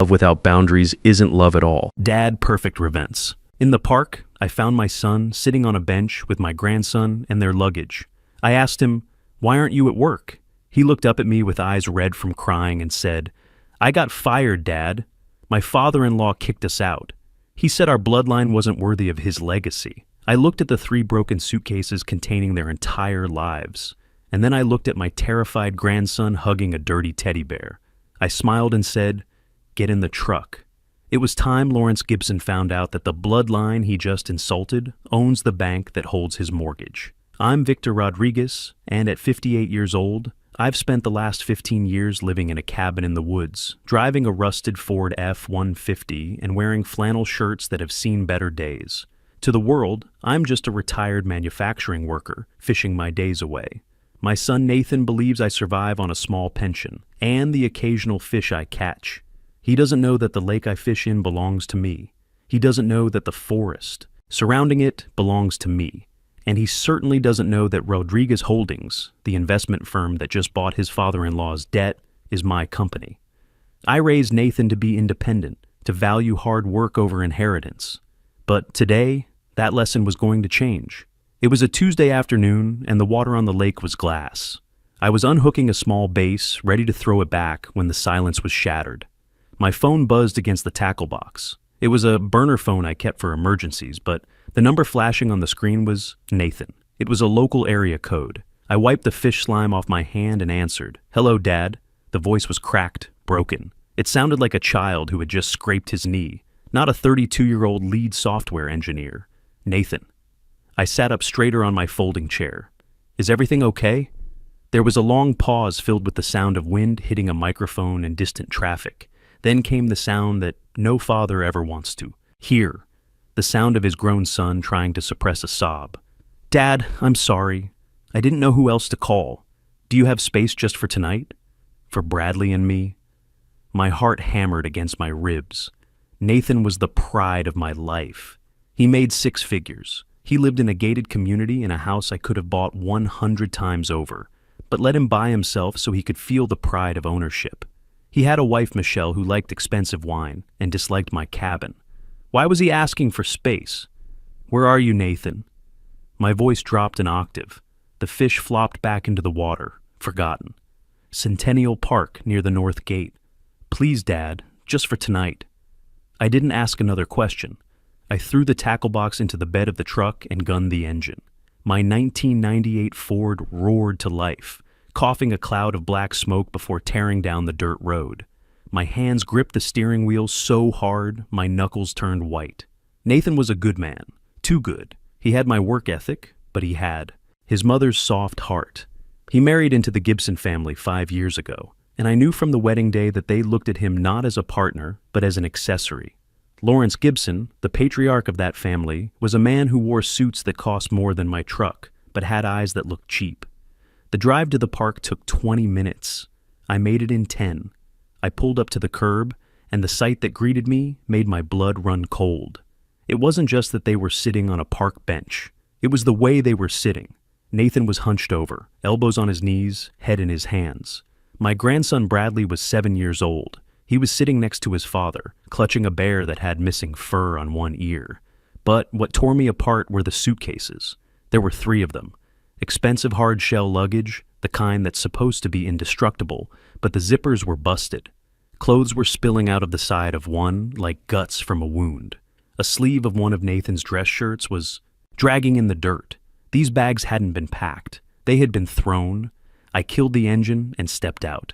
Love without boundaries isn't love at all. Dad-perfect-revenge. In the park, I found my son sitting on a bench with my grandson and their luggage. I asked him, "Why aren't you at work?" He looked up at me with eyes red from crying and said, "I got fired, Dad. My father-in-law kicked us out. He said our bloodline wasn't worthy of his legacy." I looked at the 3 broken suitcases containing their entire lives, and then I looked at my terrified grandson hugging a dirty teddy bear. I smiled and said, "Get in the truck." It was time Lawrence Gibson found out that the bloodline he just insulted owns the bank that holds his mortgage. I'm Victor Rodriguez, and at 58 years old, I've spent the last 15 years living in a cabin in the woods, driving a rusted Ford F-150 and wearing flannel shirts that have seen better days. To the world, I'm just a retired manufacturing worker, fishing my days away. My son Nathan believes I survive on a small pension, and the occasional fish I catch. He doesn't know that the lake I fish in belongs to me. He doesn't know that the forest surrounding it belongs to me. And he certainly doesn't know that Rodriguez Holdings, the investment firm that just bought his father-in-law's debt, is my company. I raised Nathan to be independent, to value hard work over inheritance. But today, that lesson was going to change. It was a Tuesday afternoon, and the water on the lake was glass. I was unhooking a small base, ready to throw it back when the silence was shattered. My phone buzzed against the tackle box. It was a burner phone I kept for emergencies, but the number flashing on the screen was Nathan. It was a local area code. I wiped the fish slime off my hand and answered, "Hello, Dad." The voice was cracked, broken. It sounded like a child who had just scraped his knee, not a 32-year-old lead software engineer. "Nathan." I sat up straighter on my folding chair. "Is everything okay?" There was a long pause filled with the sound of wind hitting a microphone and distant traffic. Then came the sound that no father ever wants to hear. The sound of his grown son trying to suppress a sob. "Dad, I'm sorry. I didn't know who else to call. Do you have space just for tonight? For Bradley and me?" My heart hammered against my ribs. Nathan was the pride of my life. He made 6 figures. He lived in a gated community in a house I could have bought 100 times over, but let him buy himself so he could feel the pride of ownership. He had a wife, Michelle, who liked expensive wine and disliked my cabin. Why was he asking for space? "Where are you, Nathan?" My voice dropped an octave. The fish flopped back into the water, forgotten. "Centennial Park near the North Gate. Please, Dad, just for tonight." I didn't ask another question. I threw the tackle box into the bed of the truck and gunned the engine. My 1998 Ford roared to life, coughing a cloud of black smoke before tearing down the dirt road. My hands gripped the steering wheel so hard, my knuckles turned white. Nathan was a good man, too good. He had my work ethic, but he had his mother's soft heart. He married into the Gibson family 5 years ago, and I knew from the wedding day that they looked at him not as a partner, but as an accessory. Lawrence Gibson, the patriarch of that family, was a man who wore suits that cost more than my truck, but had eyes that looked cheap. The drive to the park took 20 minutes. I made it in 10. I pulled up to the curb, and the sight that greeted me made my blood run cold. It wasn't just that they were sitting on a park bench. It was the way they were sitting. Nathan was hunched over, elbows on his knees, head in his hands. My grandson Bradley was 7 years old. He was sitting next to his father, clutching a bear that had missing fur on one ear. But what tore me apart were the suitcases. There were 3 of them. Expensive hard-shell luggage, the kind that's supposed to be indestructible, but the zippers were busted. Clothes were spilling out of the side of one like guts from a wound. A sleeve of one of Nathan's dress shirts was dragging in the dirt. These bags hadn't been packed. They had been thrown. I killed the engine and stepped out.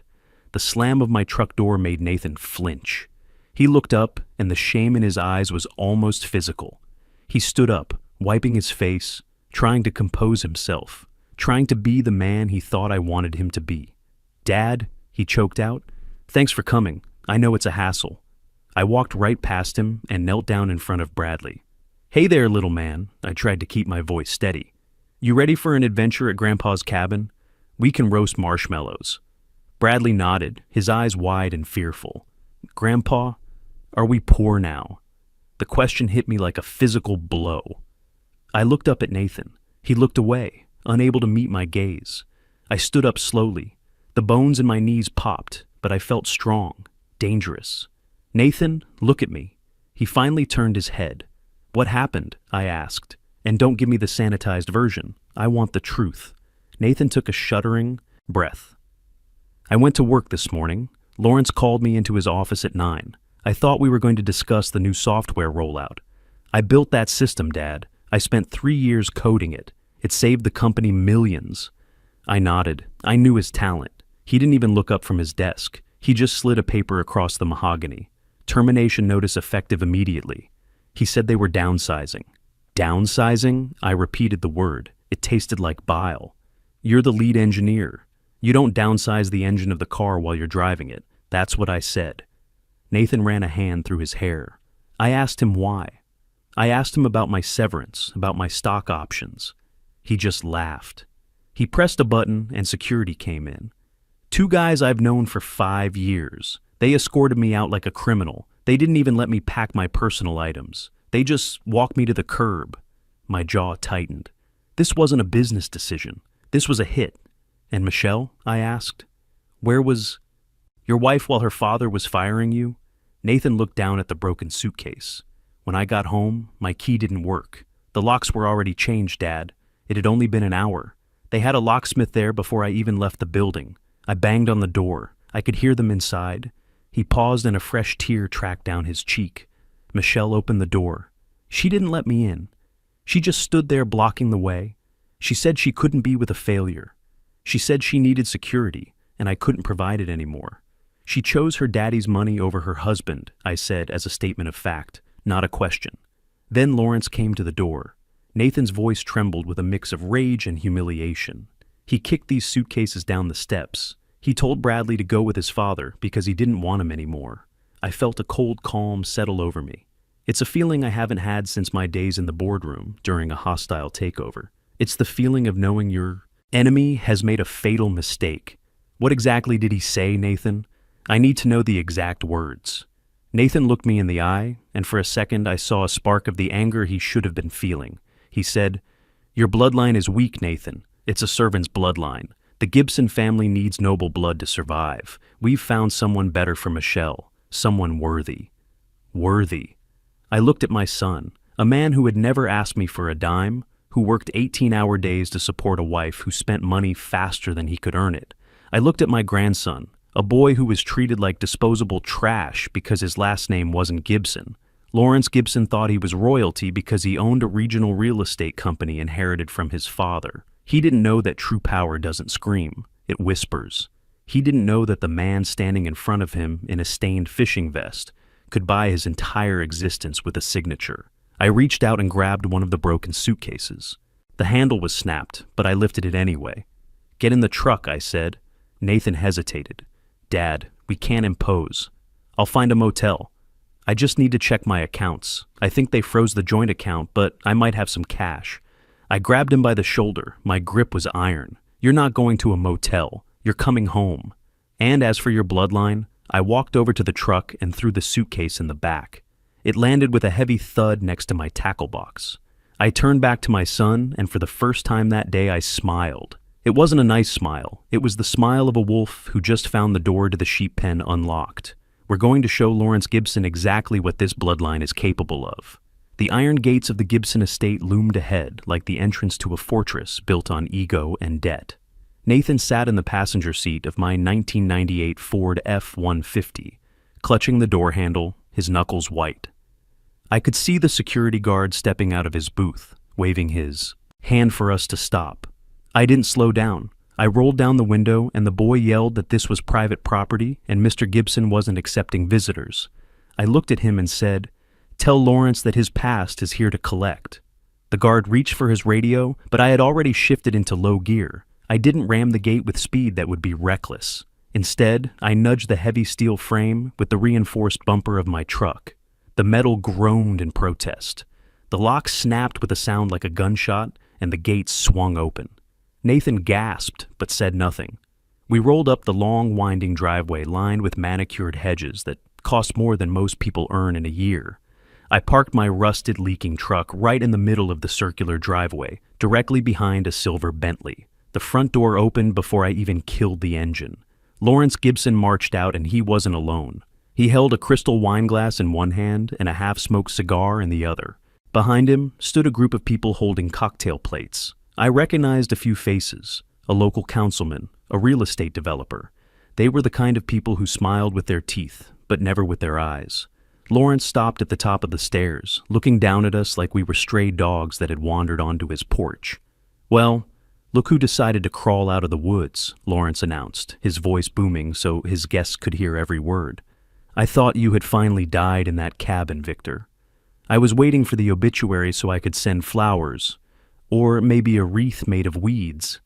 The slam of my truck door made Nathan flinch. He looked up, and the shame in his eyes was almost physical. He stood up, wiping his face, trying to compose himself, trying to be the man he thought I wanted him to be. "Dad," he choked out, "thanks for coming. I know it's a hassle." I walked right past him and knelt down in front of Bradley. "Hey there, little man," I tried to keep my voice steady. "You ready for an adventure at Grandpa's cabin? We can roast marshmallows." Bradley nodded, his eyes wide and fearful. "Grandpa, are we poor now?" The question hit me like a physical blow. I looked up at Nathan. He looked away, unable to meet my gaze. I stood up slowly. The bones in my knees popped, but I felt strong, dangerous. "Nathan, look at me." He finally turned his head. "What happened?" I asked. "And don't give me the sanitized version. I want the truth." Nathan took a shuddering breath. "I went to work this morning. Lawrence called me into his office at 9. I thought we were going to discuss the new software rollout. I built that system, Dad. I spent 3 years coding it. It saved the company millions." I nodded. I knew his talent. He didn't even look up from his desk. He just slid a paper across the mahogany. "Termination notice effective immediately." He said they were downsizing. Downsizing? I repeated the word. It tasted like bile. "You're the lead engineer. You don't downsize the engine of the car while you're driving it." That's what I said. Nathan ran a hand through his hair. I asked him why. I asked him about my severance, about my stock options. He just laughed. He pressed a button and security came in. 2 guys I've known for 5 years. They escorted me out like a criminal. They didn't even let me pack my personal items. They just walked me to the curb. My jaw tightened. This wasn't a business decision. This was a hit. "And Michelle?" I asked. "Where was your wife while her father was firing you?" Nathan looked down at the broken suitcase. "When I got home, my key didn't work. The locks were already changed, Dad. It had only been an hour. They had a locksmith there before I even left the building. I banged on the door. I could hear them inside." He paused and a fresh tear tracked down his cheek. Michelle opened the door. She didn't let me in. She just stood there blocking the way. She said she couldn't be with a failure. She said she needed security, and I couldn't provide it anymore. She chose her daddy's money over her husband, I said as a statement of fact, not a question. Then Lawrence came to the door. Nathan's voice trembled with a mix of rage and humiliation. He kicked these suitcases down the steps. He told Bradley to go with his father because he didn't want him anymore. I felt a cold calm settle over me. It's a feeling I haven't had since my days in the boardroom during a hostile takeover. It's the feeling of knowing your enemy has made a fatal mistake. What exactly did he say, Nathan? I need to know the exact words. Nathan looked me in the eye, and for a second I saw a spark of the anger he should have been feeling. He said, "Your bloodline is weak, Nathan. It's a servant's bloodline. The Gibson family needs noble blood to survive. We've found someone better for Michelle, someone worthy." Worthy. I looked at my son, a man who had never asked me for a dime, who worked 18-hour days to support a wife who spent money faster than he could earn it. I looked at my grandson, a boy who was treated like disposable trash because his last name wasn't Gibson. Lawrence Gibson thought he was royalty because he owned a regional real estate company inherited from his father. He didn't know that true power doesn't scream, it whispers. He didn't know that the man standing in front of him in a stained fishing vest could buy his entire existence with a signature. I reached out and grabbed one of the broken suitcases. The handle was snapped, but I lifted it anyway. "Get in the truck," I said. Nathan hesitated. "Dad, we can't impose. I'll find a motel. I just need to check my accounts. I think they froze the joint account, but I might have some cash." I grabbed him by the shoulder. My grip was iron. "You're not going to a motel. You're coming home. And as for your bloodline," I walked over to the truck and threw the suitcase in the back. It landed with a heavy thud next to my tackle box. I turned back to my son, and for the first time that day I smiled. It wasn't a nice smile. It was the smile of a wolf who just found the door to the sheep pen unlocked. We're going to show Lawrence Gibson exactly what this bloodline is capable of. The iron gates of the Gibson estate loomed ahead like the entrance to a fortress built on ego and debt. Nathan sat in the passenger seat of my 1998 Ford F-150, clutching the door handle, his knuckles white. I could see the security guard stepping out of his booth, waving his hand for us to stop. I didn't slow down. I rolled down the window and the boy yelled that this was private property and Mr. Gibson wasn't accepting visitors. I looked at him and said, "Tell Lawrence that his past is here to collect." The guard reached for his radio, but I had already shifted into low gear. I didn't ram the gate with speed that would be reckless. Instead, I nudged the heavy steel frame with the reinforced bumper of my truck. The metal groaned in protest. The lock snapped with a sound like a gunshot, and the gate swung open. Nathan gasped, but said nothing. We rolled up the long, winding driveway lined with manicured hedges that cost more than most people earn in a year. I parked my rusted, leaking truck right in the middle of the circular driveway, directly behind a silver Bentley. The front door opened before I even killed the engine. Lawrence Gibson marched out, and he wasn't alone. He held a crystal wine glass in one hand and a half-smoked cigar in the other. Behind him stood a group of people holding cocktail plates. I recognized a few faces: a local councilman, a real estate developer. They were the kind of people who smiled with their teeth, but never with their eyes. Lawrence stopped at the top of the stairs, looking down at us like we were stray dogs that had wandered onto his porch. "Well, look who decided to crawl out of the woods," Lawrence announced, his voice booming so his guests could hear every word. "I thought you had finally died in that cabin, Victor. I was waiting for the obituary so I could send flowers, or maybe a wreath made of weeds."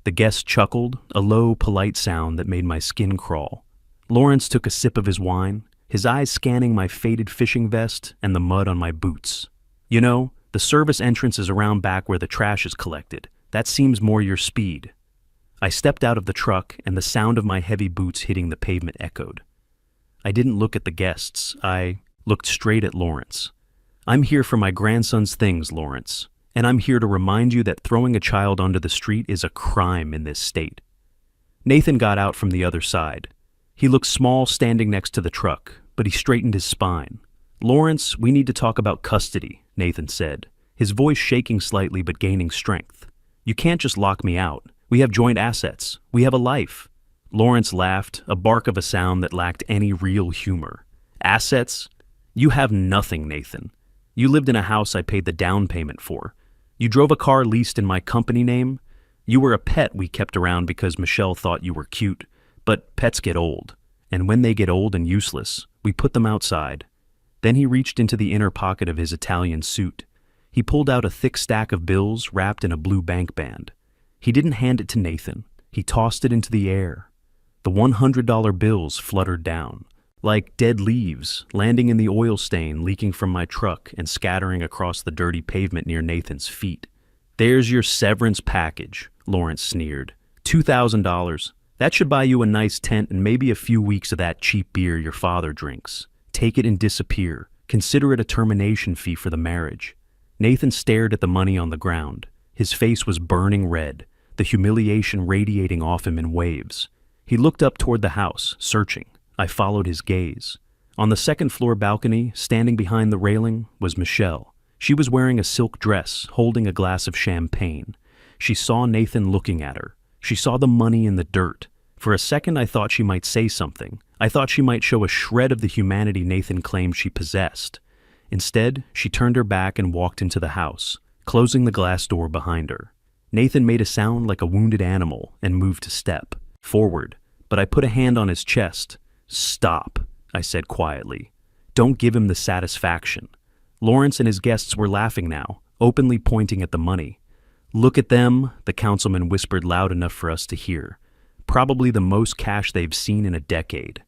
The guest chuckled, a low, polite sound that made my skin crawl. Lawrence took a sip of his wine, his eyes scanning my faded fishing vest and the mud on my boots. "You know, the service entrance is around back where the trash is collected. That seems more your speed." I stepped out of the truck, and the sound of my heavy boots hitting the pavement echoed. I didn't look at the guests. I looked straight at Lawrence. "I'm here for my grandson's things, Lawrence, and I'm here to remind you that throwing a child onto the street is a crime in this state." Nathan got out from the other side. He looked small standing next to the truck, but he straightened his spine. "Lawrence, we need to talk about custody," Nathan said, his voice shaking slightly but gaining strength. "You can't just lock me out. We have joint assets. We have a life." Lawrence laughed, a bark of a sound that lacked any real humor. "Assets? You have nothing, Nathan. You lived in a house I paid the down payment for. You drove a car leased in my company name. You were a pet we kept around because Michelle thought you were cute. But pets get old, and when they get old and useless, we put them outside." Then he reached into the inner pocket of his Italian suit. He pulled out a thick stack of bills wrapped in a blue bank band. He didn't hand it to Nathan. He tossed it into the air. The $100 bills fluttered down, like dead leaves, landing in the oil stain leaking from my truck and scattering across the dirty pavement near Nathan's feet. "There's your severance package," Lawrence sneered. $2,000. That should buy you a nice tent and maybe a few weeks of that cheap beer your father drinks. Take it and disappear. Consider it a termination fee for the marriage." Nathan stared at the money on the ground. His face was burning red, the humiliation radiating off him in waves. He looked up toward the house, searching. I followed his gaze. On the second-floor balcony, standing behind the railing, was Michelle. She was wearing a silk dress, holding a glass of champagne. She saw Nathan looking at her. She saw the money in the dirt. For a second, I thought she might say something. I thought she might show a shred of the humanity Nathan claimed she possessed. Instead, she turned her back and walked into the house, closing the glass door behind her. Nathan made a sound like a wounded animal and moved a step forward, but I put a hand on his chest. "Stop," I said quietly. "Don't give him the satisfaction." Lawrence and his guests were laughing now, openly pointing at the money. "Look at them," the councilman whispered loud enough for us to hear. "Probably the most cash they've seen in a decade."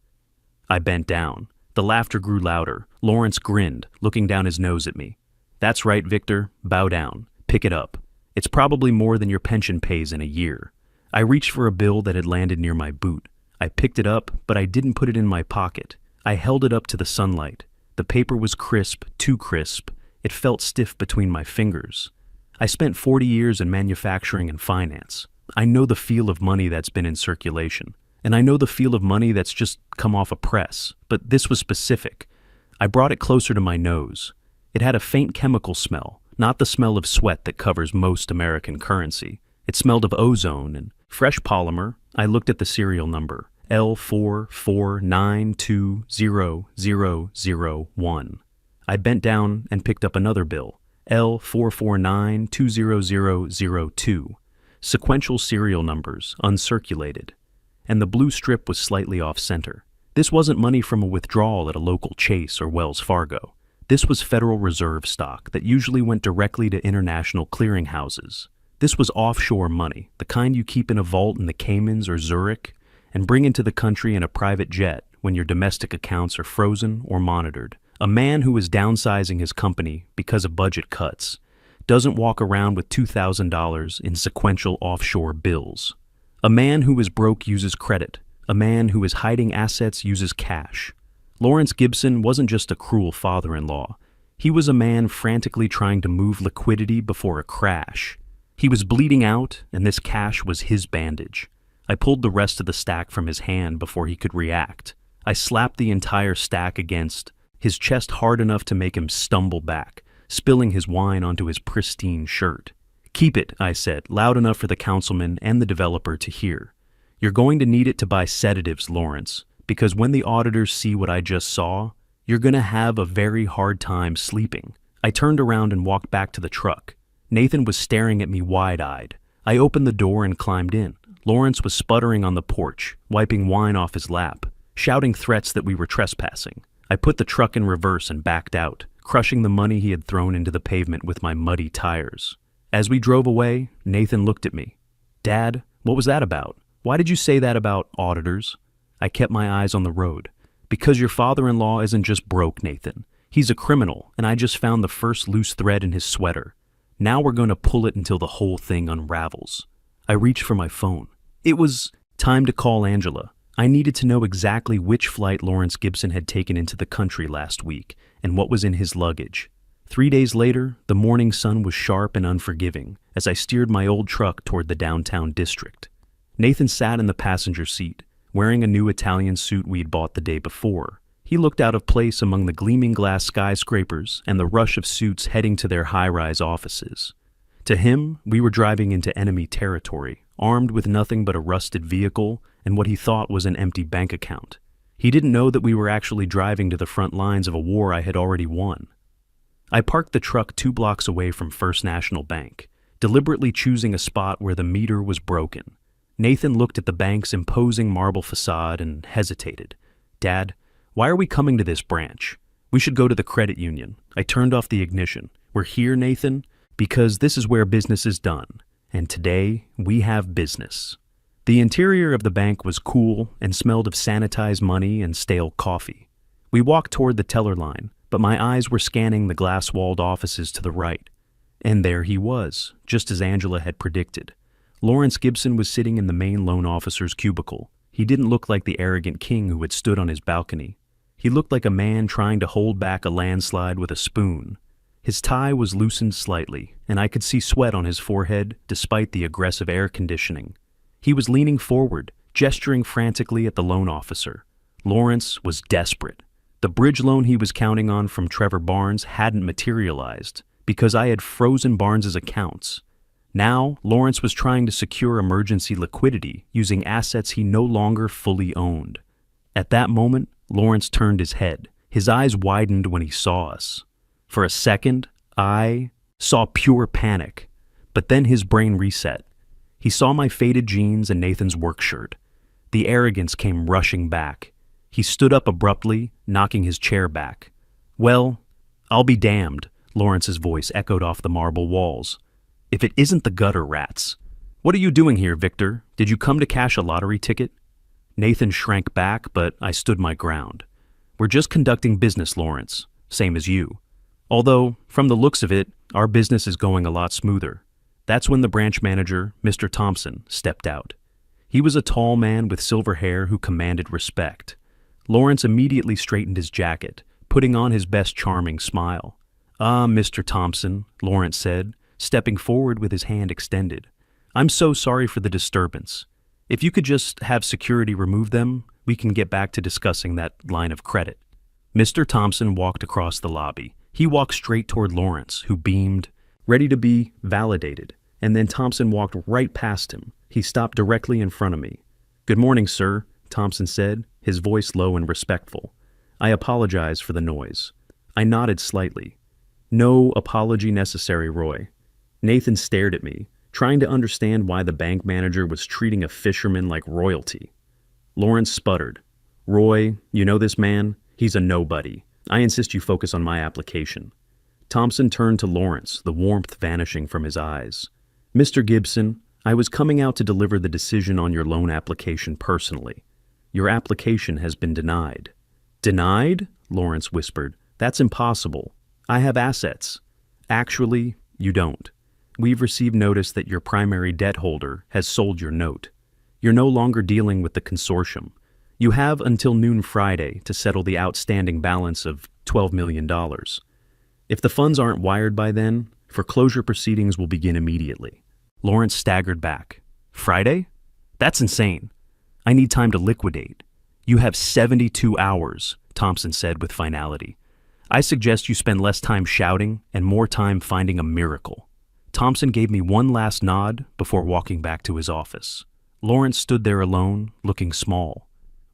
I bent down. The laughter grew louder. Lawrence grinned, looking down his nose at me. "That's right, Victor. Bow down. Pick it up. It's probably more than your pension pays in a year." I reached for a bill that had landed near my boot. I picked it up, but I didn't put it in my pocket. I held it up to the sunlight. The paper was crisp, too crisp. It felt stiff between my fingers. I spent 40 years in manufacturing and finance. I know the feel of money that's been in circulation, and I know the feel of money that's just come off a press, but this was specific. I brought it closer to my nose. It had a faint chemical smell, not the smell of sweat that covers most American currency. It smelled of ozone and fresh polymer. I looked at the serial number, L449200001. I bent down and picked up another bill, L449200002. Sequential serial numbers, uncirculated. And the blue strip was slightly off-center. This wasn't money from a withdrawal at a local Chase or Wells Fargo. This was Federal Reserve stock that usually went directly to international clearinghouses. This was offshore money, the kind you keep in a vault in the Caymans or Zurich and bring into the country in a private jet when your domestic accounts are frozen or monitored. A man who is downsizing his company because of budget cuts doesn't walk around with $2,000 in sequential offshore bills. A man who is broke uses credit. A man who is hiding assets uses cash. Lawrence Gibson wasn't just a cruel father-in-law. He was a man frantically trying to move liquidity before a crash. He was bleeding out, and this cash was his bandage. I pulled the rest of the stack from his hand before he could react. I slapped the entire stack against his chest hard enough to make him stumble back, spilling his wine onto his pristine shirt. "Keep it," I said, loud enough for the councilman and the developer to hear. "You're going to need it to buy sedatives, Lawrence, because when the auditors see what I just saw, you're going to have a very hard time sleeping." I turned around and walked back to the truck. Nathan was staring at me wide-eyed. I opened the door and climbed in. Lawrence was sputtering on the porch, wiping wine off his lap, shouting threats that we were trespassing. I put the truck in reverse and backed out, crushing the money he had thrown into the pavement with my muddy tires. As we drove away, Nathan looked at me. "Dad, what was that about? Why did you say that about auditors?" I kept my eyes on the road. "Because your father-in-law isn't just broke, Nathan. He's a criminal, and I just found the first loose thread in his sweater. Now we're going to pull it until the whole thing unravels." I reached for my phone. It was time to call Angela. I needed to know exactly which flight Lawrence Gibson had taken into the country last week and what was in his luggage. 3 days later, the morning sun was sharp and unforgiving as I steered my old truck toward the downtown district. Nathan sat in the passenger seat, wearing a new Italian suit we'd bought the day before. He looked out of place among the gleaming glass skyscrapers and the rush of suits heading to their high-rise offices. To him, we were driving into enemy territory, armed with nothing but a rusted vehicle and what he thought was an empty bank account. He didn't know that we were actually driving to the front lines of a war I had already won. I parked the truck 2 blocks away from First National Bank, deliberately choosing a spot where the meter was broken. Nathan looked at the bank's imposing marble facade and hesitated. "Dad, why are we coming to this branch? We should go to the credit union." I turned off the ignition. "We're here, Nathan, because this is where business is done. And today, we have business." The interior of the bank was cool and smelled of sanitized money and stale coffee. We walked toward the teller line, but my eyes were scanning the glass-walled offices to the right. And there he was, just as Angela had predicted. Lawrence Gibson was sitting in the main loan officer's cubicle. He didn't look like the arrogant king who had stood on his balcony. He looked like a man trying to hold back a landslide with a spoon. His tie was loosened slightly, and I could see sweat on his forehead despite the aggressive air conditioning. He was leaning forward, gesturing frantically at the loan officer. Lawrence was desperate. The bridge loan he was counting on from Trevor Barnes hadn't materialized because I had frozen Barnes's accounts. Now, Lawrence was trying to secure emergency liquidity using assets he no longer fully owned. At that moment, Lawrence turned his head. His eyes widened when he saw us. For a second, I saw pure panic, but then his brain reset. He saw my faded jeans and Nathan's work shirt. The arrogance came rushing back. He stood up abruptly, knocking his chair back. "Well, I'll be damned," Lawrence's voice echoed off the marble walls. "If it isn't the gutter rats. What are you doing here, Victor? Did you come to cash a lottery ticket?" Nathan shrank back, but I stood my ground. "We're just conducting business, Lawrence, same as you. Although, from the looks of it, our business is going a lot smoother." That's when the branch manager, Mr. Thompson, stepped out. He was a tall man with silver hair who commanded respect. Lawrence immediately straightened his jacket, putting on his best charming smile. "Ah, Mr. Thompson," Lawrence said, stepping forward with his hand extended. "I'm so sorry for the disturbance. If you could just have security remove them, we can get back to discussing that line of credit." Mr. Thompson walked across the lobby. He walked straight toward Lawrence, who beamed, ready to be validated, and then Thompson walked right past him. He stopped directly in front of me. "Good morning, sir," Thompson said, his voice low and respectful. I apologized for the noise. I nodded slightly. "No apology necessary, Roy." Nathan stared at me, trying to understand why the bank manager was treating a fisherman like royalty. Lawrence sputtered. "Roy, you know this man? He's a nobody. I insist you focus on my application." Thompson turned to Lawrence, the warmth vanishing from his eyes. "Mr. Gibson, I was coming out to deliver the decision on your loan application personally. Your application has been denied." "Denied?" Lawrence whispered. "That's impossible. I have assets." "Actually, you don't. We've received notice that your primary debt holder has sold your note. You're no longer dealing with the consortium. You have until noon Friday to settle the outstanding balance of $12 million. If the funds aren't wired by then, foreclosure proceedings will begin immediately." Lawrence staggered back. "Friday? That's insane. I need time to liquidate. You have 72 hours, Thompson said with finality. I suggest you spend less time shouting and more time finding a miracle. Thompson gave me one last nod before walking back to his office. Lawrence stood there alone, looking small.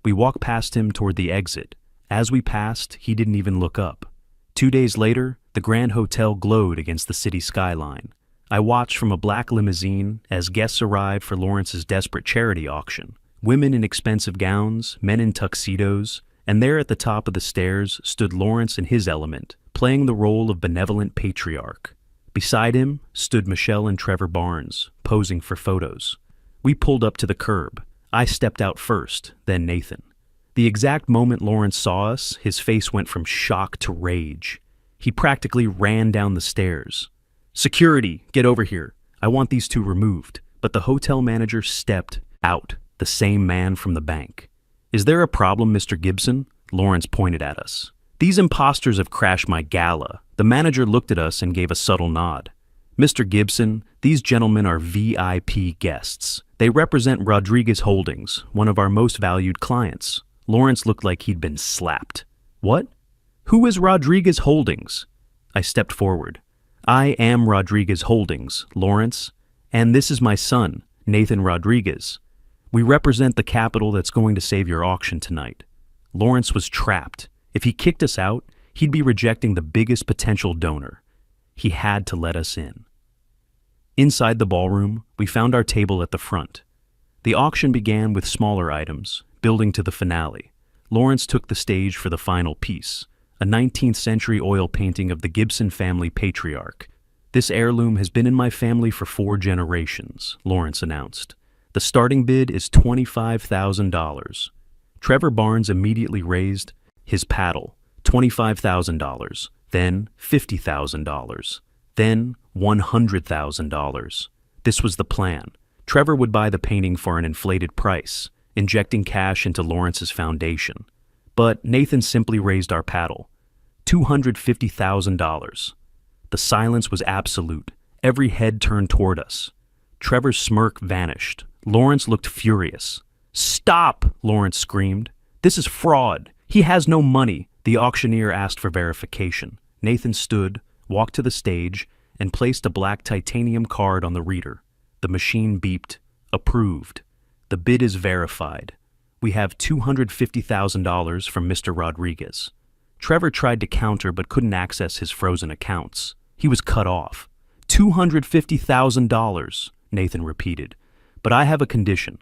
We walked past him toward the exit. As we passed, he didn't even look up. 2 days later, the Grand Hotel glowed against the city skyline. I watched from a black limousine as guests arrived for Lawrence's desperate charity auction. Women in expensive gowns, men in tuxedos, and there at the top of the stairs stood Lawrence in his element, playing the role of benevolent patriarch. Beside him stood Michelle and Trevor Barnes, posing for photos. We pulled up to the curb. I stepped out first, then Nathan. The exact moment Lawrence saw us, his face went from shock to rage. He practically ran down the stairs. "Security, get over here. I want these two removed." But the hotel manager stepped out, the same man from the bank. "Is there a problem, Mr. Gibson?" Lawrence pointed at us. "These imposters have crashed my gala." The manager looked at us and gave a subtle nod. "Mr. Gibson, these gentlemen are VIP guests. They represent Rodriguez Holdings, one of our most valued clients." Lawrence looked like he'd been slapped. "What? Who is Rodriguez Holdings?" I stepped forward. "I am Rodriguez Holdings, Lawrence, and this is my son, Nathan Rodriguez. We represent the capital that's going to save your auction tonight." Lawrence was trapped. If he kicked us out, he'd be rejecting the biggest potential donor. He had to let us in. Inside the ballroom, we found our table at the front. The auction began with smaller items, building to the finale. Lawrence took the stage for the final piece, a 19th century oil painting of the Gibson family patriarch. "This heirloom has been in my family for 4 generations, Lawrence announced. "The starting bid is $25,000. Trevor Barnes immediately raised his paddle, $25,000, then $50,000, then $100,000. This was the plan. Trevor would buy the painting for an inflated price, injecting cash into Lawrence's foundation. But Nathan simply raised our paddle, $250,000. The silence was absolute. Every head turned toward us. Trevor's smirk vanished. Lawrence looked furious. "Stop!" Lawrence screamed. "This is fraud. He has no money." The auctioneer asked for verification. Nathan stood, walked to the stage, and placed a black titanium card on the reader. The machine beeped. "Approved. The bid is verified. We have $250,000 from Mr. Rodriguez." Trevor tried to counter but couldn't access his frozen accounts. He was cut off. $250,000, Nathan repeated. "But I have a condition.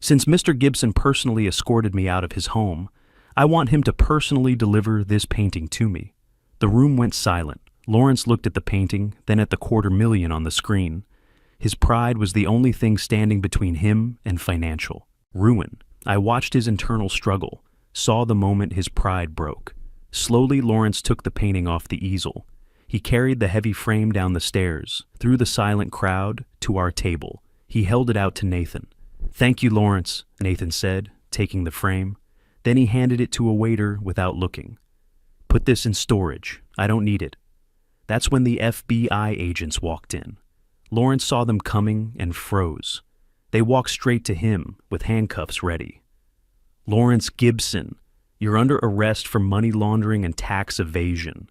Since Mr. Gibson personally escorted me out of his home, I want him to personally deliver this painting to me." The room went silent. Lawrence looked at the painting, then at the $250,000 on the screen. His pride was the only thing standing between him and financial ruin. I watched his internal struggle, saw the moment his pride broke. Slowly, Lawrence took the painting off the easel. He carried the heavy frame down the stairs, through the silent crowd, to our table. He held it out to Nathan. "Thank you, Lawrence," Nathan said, taking the frame. Then he handed it to a waiter without looking. "Put this in storage. I don't need it." That's when the FBI agents walked in. Lawrence saw them coming and froze. They walked straight to him, with handcuffs ready. "Lawrence Gibson, you're under arrest for money laundering and tax evasion."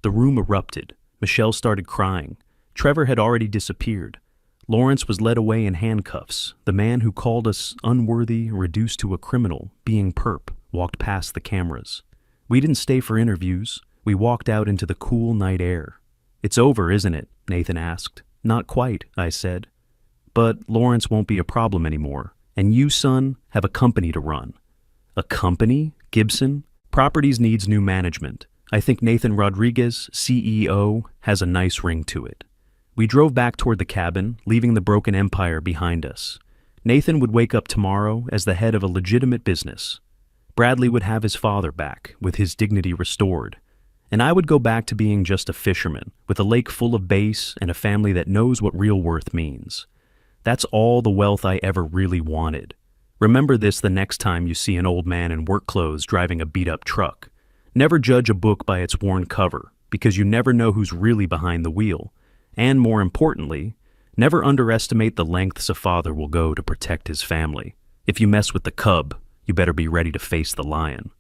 The room erupted. Michelle started crying. Trevor had already disappeared. Lawrence was led away in handcuffs. The man who called us unworthy, reduced to a criminal, being perp, walked past the cameras. We didn't stay for interviews. We walked out into the cool night air. "It's over, isn't it?" Nathan asked. "Not quite," I said. "But Lawrence won't be a problem anymore. And you, son, have a company to run." "A company? Gibson? Properties needs new management. I think Nathan Rodriguez, CEO, has a nice ring to it." We drove back toward the cabin, leaving the broken empire behind us. Nathan would wake up tomorrow as the head of a legitimate business. Bradley would have his father back, with his dignity restored. And I would go back to being just a fisherman, with a lake full of bass and a family that knows what real worth means. That's all the wealth I ever really wanted. Remember this the next time you see an old man in work clothes driving a beat-up truck. Never judge a book by its worn cover, because you never know who's really behind the wheel. And more importantly, never underestimate the lengths a father will go to protect his family. If you mess with the cub, you better be ready to face the lion.